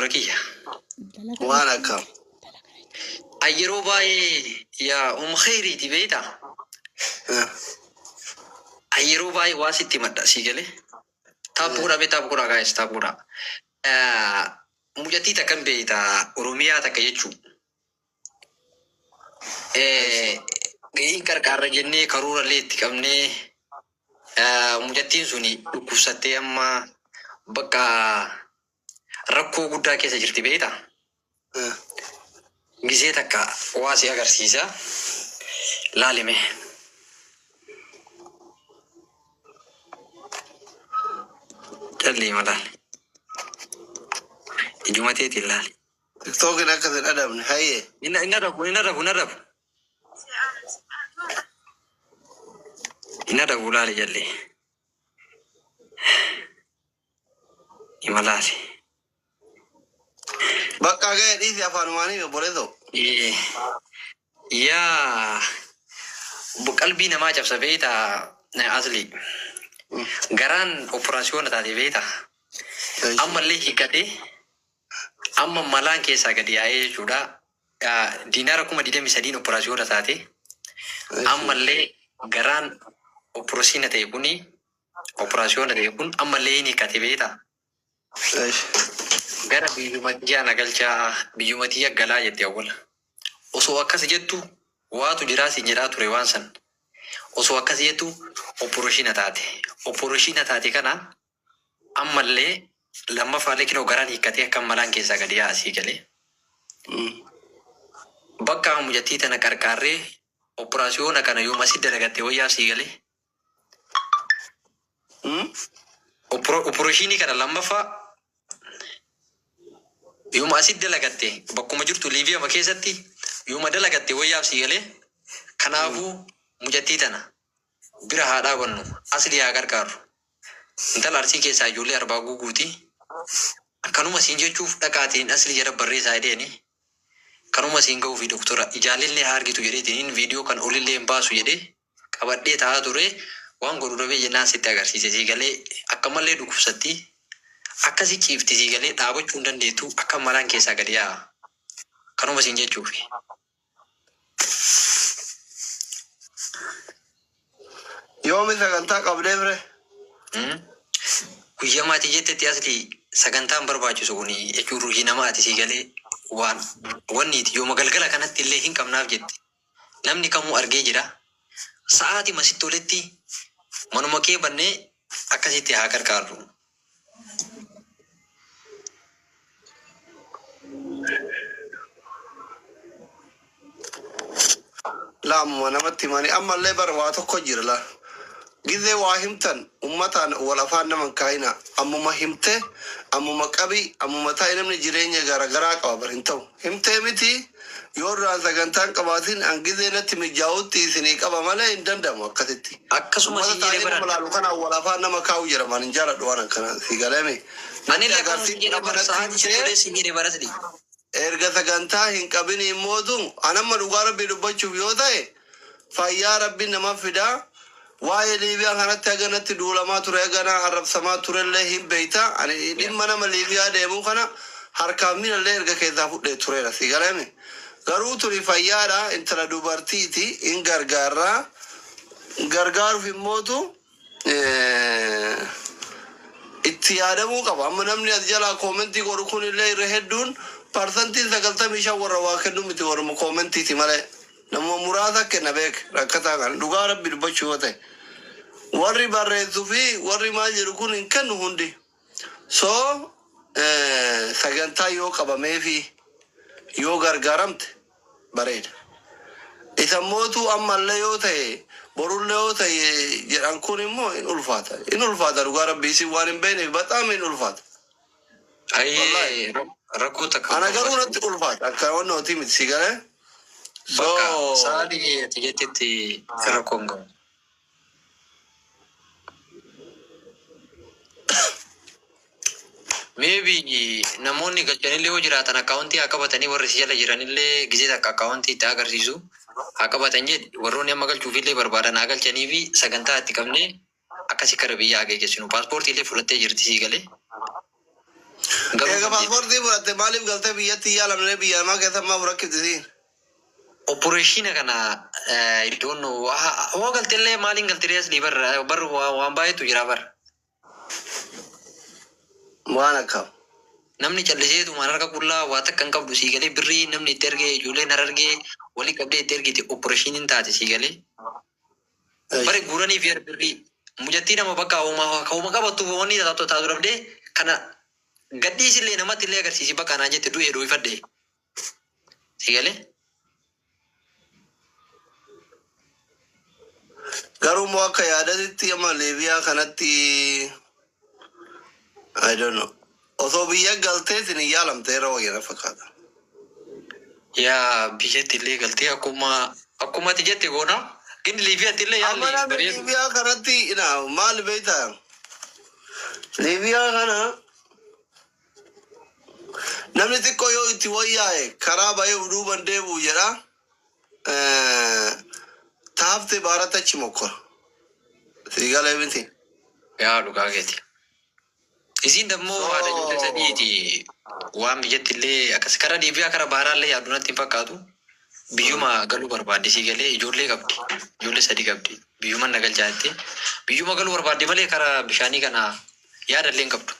doktora kiyya. Waan akkam. Yeroo baay'ee yaa khayriiti beektaa? Yeroo baay'ee waa sitti madda sii galee. Taaphuudha bee taaphuudha gaa'es taaphuudha. Mucattii takkan beektaa Oromiyaa takka jechuun. Ga'ii qarqaarra jennee karoora illee itti qabnee mucattiin suni dhukkubsattee amma bakka rakkoo guddaa keessa jirti beektaa? Gisee takka waa si agarsiisa. Laalime. Jalli malaal. Ijuma teetiin laali. TikTokin akka sin adabne hayyee. Inna rabu. Inna rabu laali jalli. Imalaali. Bakka ga'e dhiisi afaanumaanii obboleetoo. Yaa qalbii namaa cabsa beektaa asli. Garaan operaasiyoona taate beektaa. Ammallee hiikkatee amma malaan keessaa gadi yaa'ee jechuudha. Diinaara 23 operaasiyoona taate. Ammallee garaan operaasiyoona ta'e kun ammallee hin hiikkate beektaa. Gara biyyumatiyyaa nagalchaa biyyumatiyyaa galaa jettee awwala. Osoo akkas jettu waatu jiraa siin jedhaa ture waan san. Osoo akkas jettu operaasiyoona taate. Operaasiyoona taate kana ammallee lammaffaalee kinoo garaan hiikkatee akka malaan keessaa gadi yaa'asii galee. Bakka mucattii tana qarqaarree operaasiyoona kana yooma si dalagattee wayyaa sii galee. Operaasiyoonii kana lammaffaa yooma asitti dalagatte bakkuma jirtu Liibiyaa keessatti yooma dalagatte wayyaaf sii galee. Kanaafuu mucattii tana bira haa dhaabannu asli haa gargaaru. Intala Arsii keessaa ijoollee arbaa guuguuti. Kanuma siin jechuuf dhaqaatiin asli jara barreessaa jedheeni. Kanuma siin ga'uu fi doktora ijaallee haa argitu jedheetiin viidiyoo kan olillee hin baasu jedhee qabadhee taa'aa ture. Waan godhu dhabee jennaan sitti agarsiise sii galee akka malee dhukkubsatti. Akkasii ciifti sii galee dhaabachuu hin dandeettu akka malaan keessaa gadi yaa'a. Kanuma siin jechuuf. Yoomi sagantaa qabdee bire. Guyyaa maatii jettetti asli sagantaan barbaachisu kun jechuun ruhii namaati sii galee wanniiti yooma galgala kanatti illee hin qabnaaf jette. Namni kamuu argee jira. Sa'aatii masitti olitti manuma kee bannee akkasitti haa gargaarru. Laamuma namatti himanii ammallee bara waa tokko jira laa. Gizee waa himtan ummataan wal afaan naman kaayina ammuma himte ammuma qabi ammuma taa'e namni jireenya garagaraa qaba bar hin ta'u. Himtee miti yoo duraan sagantaan qabaatiin an gizee natti mijaa'utti isinii qaba malee hin danda'amu akkasitti. Akkasuma siin jedhee bara. Malaalu kana wal afaan nama kaa'u jira maan hin jaaladhu waan akkana si galame. Anillee kan siin jedhee bara sa'aatii siin jedhee bara sadii. Erga sagantaa hin qabin immootu anamma dhugaa rabbii dubbachuuf yoo ta'e fayyaa rabbiin nama fidaa. Waa'ee Liibiyaa kanatti haganatti duulamaa ture hagana arrabsamaa turellee hin beeyta. Ani dhimma nama Liibiyaa deemuu kana harkaaf miilallee erga keessaa fudhee tureera si galame. Garuu turi fayyaadha intala dubartiiti hin gargaarraa. Gargaaruuf immootu itti yaadamuu qaba. Amma namni as jalaa koomentii godhu kunillee irra hedduun parsantiin 95 warra waa kennu miti warra koomentiiti malee. Nama muraasa kenna beek rakkataa kan dhugaa rabbi dubbachuu yoo ta'e. Warri barreessuu fi warri maal jedhu kun hin kennu hundi. So sagantaa yoo qabamee fi yoo gargaaramte bareeda. Isa mootuu ammallee yoo ta'e borullee yoo ta'e jedhan kun immoo in ulfaata. In ulfaata dhugaa rabbi isin waan hin beekneef baxaam in ulfaata. Rakkoo takka. Ana garuu natti ulfaata akka wannooti miti si galee. Bakka sa'aatii ati jettetti rakkoon gahu. Maybe namoonni galchanillee yoo jiraatan akkaawuntii haa qabatanii warri si jala jiranillee gisee takka akkaawuntii itti agarsiisu haa qabatan jedhe warroonni amma galchuufillee barbaadan haa galchanii fi sagantaa itti qabnee akkasii kara biyya haa geessinu. Paaspoortiillee fudhattee jirti sii galee. Eega paaspoortii fudhatte maaliif galtee biyyatti yaalamne biyya namaa keessa maa furakkibdisiin? Opereeshina kana iddoon waa galteellee maaliin galtirees ni bar waan baay'eetu jira bar. Waan akkam. Namni calliseetu maan harka qullaa waa takka hin qabdu sii galee birrii namni itti ergee ijoolleen har argee walii qabdee itti ergite opereeshiniin taate sii galee. Bari guuranii fi birrii mujattii nama bakka hawuma qabattu wanni taatu dhabdee kana gadhiisillee namatti illee agarsiisi bakka anaa jette du'ee dhoofadde. Sii galee. Garuu moo akka yaadatitti amma Liibiyaa kanatti I don't know. Osoo biyya galteetiin hin yaalamte yeroo wayina fakkaata. Yaa biyyatti illee galtee akkuma ati jette goona. Gindi Liibiyaatti illee yaalli. Amma namni Liibiyaa kanatti maal beektaa? Liibiyaa kana namni xiqqoo yoo itti wayyaa'e karaa bahee uduuban deebi'u jedha. Taafte baarata achi mokkora. Siigalee miti. Yaa dhugaa keeti. Isin dammoo haadha ijoollee sadiiti waan biyyatti illee akkas karaa Liibiyaa karaa baaraallee yaadu natti hin fakkaatu. Biyyuma galuu barbaadde sii galee ijoollee qabdi. Ijoollee sadii qabdi. Biyyuma nagalchaa jettee. Biyyuma galuu barbaadde malee karaa bishaanii kana yaadallee hin qabdu.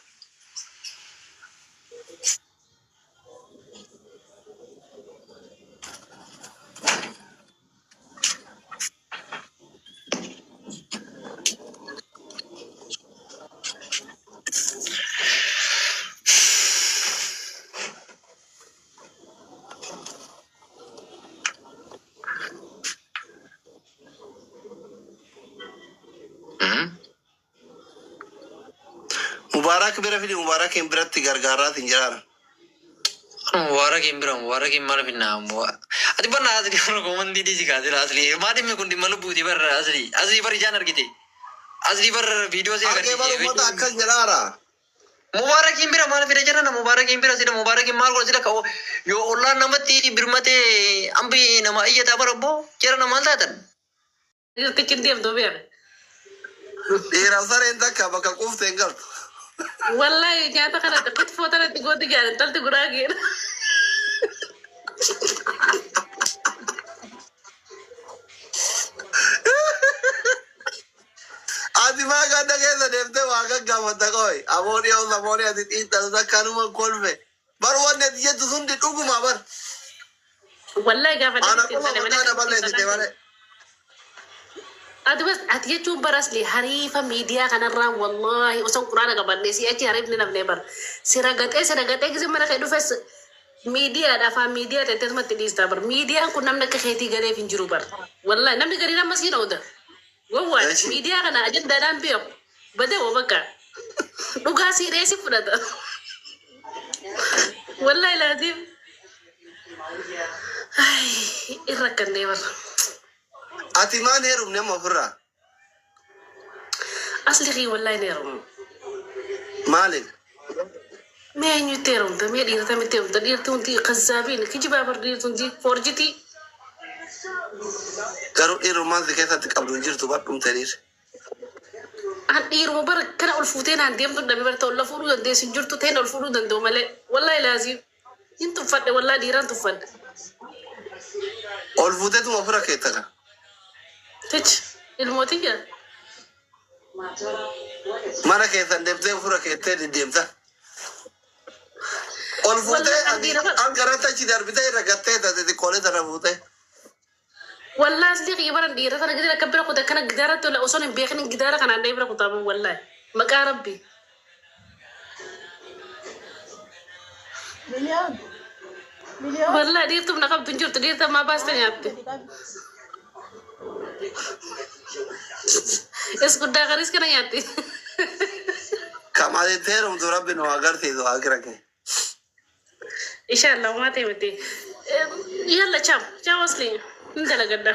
Mubarak bira fidi Mubarak hin biratti gargaaraatiin jiraana. Mubarak hin bira Mubarak hin maal finna ati barna asli komandi di jika asli maadi me kundi malu buti bar asli bar ijaan argite asli bar video se agarti baru mata akkas jiraara. Mubarak hin bira maal fida jirana Mubarak hin bira sida Mubarak hin maal sida ka yo Allah namatti birmate ambi nama iyyata barabbo jirana maal taatan Kecil diam tu biar. Dheeraa sareen takka bakka quufte hin galtu. Wallahi nyata kan ada kut foto nanti gue tiga ntar tuh gurangin. Ati maa ganda keessa deemtee waa gaggaafata qoy. Amoonii ati xiinxalta kanuma kolfe. Bar wanni ati jettu sundi dhuguma bar. Wallahi gaafa Ana kuma mataa daballeessite malee. Ati bas ati jechuun barasli hariifa miidiyaa kanarraa wallahi osoo quraana qabannee si achi hariifni nafnee bar. Siragatee gisi mana kee dhufes miidiyaadha afaan miidiyaa teessumatti dhiistaa bar. Miidiyaan kun namni akka keetii galeef hin jiru bar. Wallahi namni gadi nama siin ooda. Wawwaa miidiyaa kana ajandaadhaan beeku. Badee oo bakka dhugaa si dheesi fudhata. Wallahi laatiif. Irra kannee bar. Ati maan heerumne amma ofirraa? Asli wallahi neerum. Maaliif? Mee eenyutti heerumta? Mee dhiirota miti heerumta? Dhiirti hundi kazzaabiin kijibaa bar dhiirti hundi forjitii. Garuu dhiirummaan si keessatti qabdu hin jirtu badhumte dhiirri. An dhiiruma bara kana ol fuutee naan deemtu dhabe bara ta'u lafuudhuu dandeessu hin jirtu ta'een ol fuudhuu danda'u malee. Wallahi laazim. Hin tuffadhe wallahi dhiiraan tuffadhe. Ol fuuteetuma ofirra keetta kan. Tich ilmootiya. Mana keessan deemtee ofirra keettee deddeemta. Ol fuutee an garanta achi darbitee irra gattee taate xiqqoolee sana fuutee. Wallahi asli qibaran dhiira sana gidira akka bira kutaa kana gidaara tola osoo hin beekin gidaara kanaan dhee bira kutaamu wallahi. Maqaa rabbi. Wallahi dhiirtuuf na qabdu hin jirtu dhiirta maa baasta nyaatte. Es guddaa kanis kana nyaatti. Kamaalitti heerumtu rabbi nu agarsiisu akira kee. Inshallah waa ta'e miti. Yalla cham asli. Indalagadda.